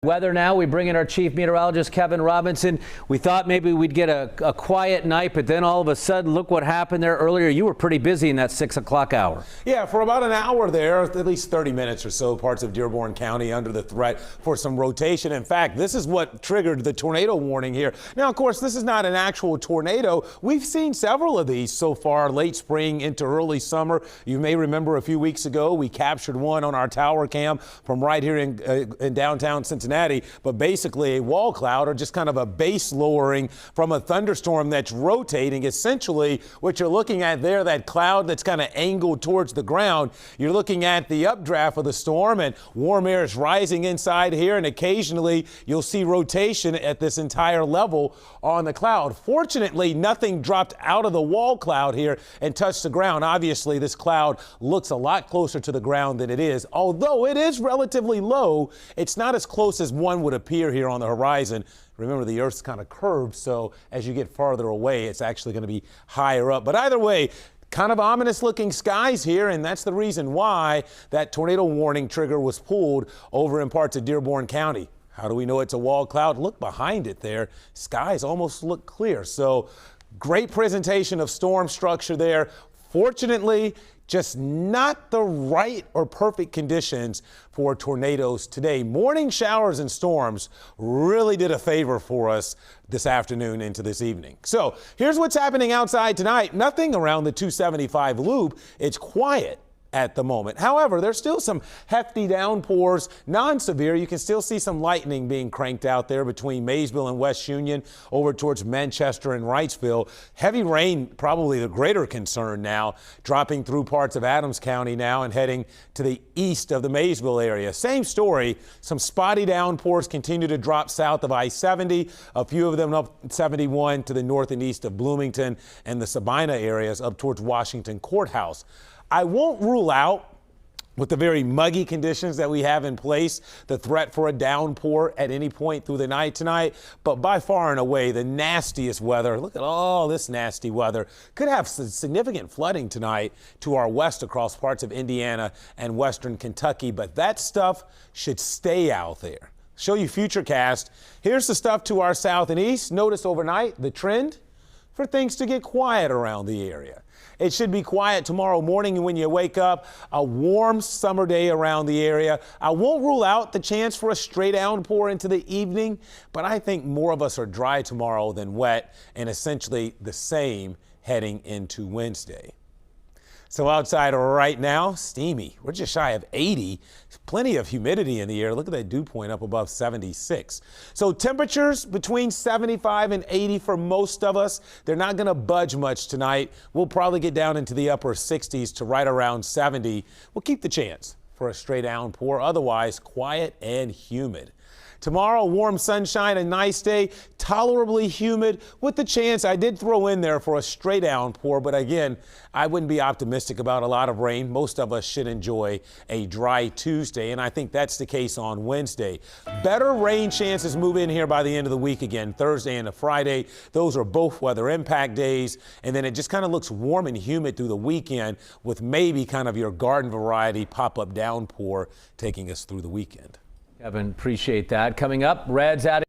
Weather now, we bring in our chief meteorologist, Kevin Robinson. We thought maybe we'd get a quiet night, but then all of a sudden, look what happened there earlier. You were pretty busy in that 6 o'clock hour. Yeah, for about an hour there, at least 30 minutes or so, parts of Dearborn County under the threat for some rotation. In fact, this is what triggered the tornado warning here. Now, of course, this is not an actual tornado. We've seen several of these so far, late spring into early summer. You may remember a few weeks ago, we captured one on our tower cam from right here in downtown Cincinnati. But basically a wall cloud or just kind of a base lowering from a thunderstorm that's rotating. Essentially what you're looking at there, that cloud that's kind of angled towards the ground, you're looking at the updraft of the storm and warm air is rising inside here, and occasionally you'll see rotation at this entire level on the cloud. Fortunately, nothing dropped out of the wall cloud here and touched the ground. Obviously, this cloud looks a lot closer to the ground than it is. Although it is relatively low, it's not as close as one would appear here on the horizon. Remember, the Earth's kind of curved, so as you get farther away, it's actually going to be higher up. But either way, kind of ominous looking skies here, and that's the reason why that tornado warning trigger was pulled over in parts of Dearborn County. How do we know it's a wall cloud? Look behind it there. Skies almost look clear. So great presentation of storm structure there. Fortunately, just not the right or perfect conditions for tornadoes today. Morning showers and storms really did a favor for us this afternoon into this evening. So here's what's happening outside tonight. Nothing around the 275 loop. It's quiet at the moment. However, there's still some hefty downpours, non-severe. You can still see some lightning being cranked out there between Maysville and West Union over towards Manchester and Wrightsville. Heavy rain, probably the greater concern now, dropping through parts of Adams County now and heading to the east of the Maysville area. Same story. Some spotty downpours continue to drop south of I-70, a few of them up 71 to the north and east of Bloomington and the Sabina areas up towards Washington Courthouse. I won't rule out, with the very muggy conditions that we have in place, the threat for a downpour at any point through the night tonight. But by far and away, the nastiest weather, look at all this nasty weather, could have significant flooding tonight to our west across parts of Indiana and western Kentucky. But that stuff should stay out there. Show you Futurecast. Here's the stuff to our south and east. Notice overnight the trend for things to get quiet around the area. It should be quiet tomorrow morning when you wake up. A warm summer day around the area. I won't rule out the chance for a stray downpour into the evening, but I think more of us are dry tomorrow than wet, and essentially the same heading into Wednesday. So outside right now, steamy. We're just shy of 80. Plenty of humidity in the air. Look at that dew point up above 76. So temperatures between 75 and 80 for most of us. They're not going to budge much tonight. We'll probably get down into the upper 60s to right around 70. We'll keep the chance for a stray downpour. Otherwise, quiet and humid. Tomorrow, warm sunshine, a nice day, tolerably humid with the chance I did throw in there for a stray downpour. But again, I wouldn't be optimistic about a lot of rain. Most of us should enjoy a dry Tuesday, and I think that's the case on Wednesday. Better rain chances move in here by the end of the week again, Thursday and Friday. Those are both weather impact days. And then it just kind of looks warm and humid through the weekend with maybe kind of your garden variety pop-up downpour taking us through the weekend. Kevin, appreciate that. Coming up, Red's out.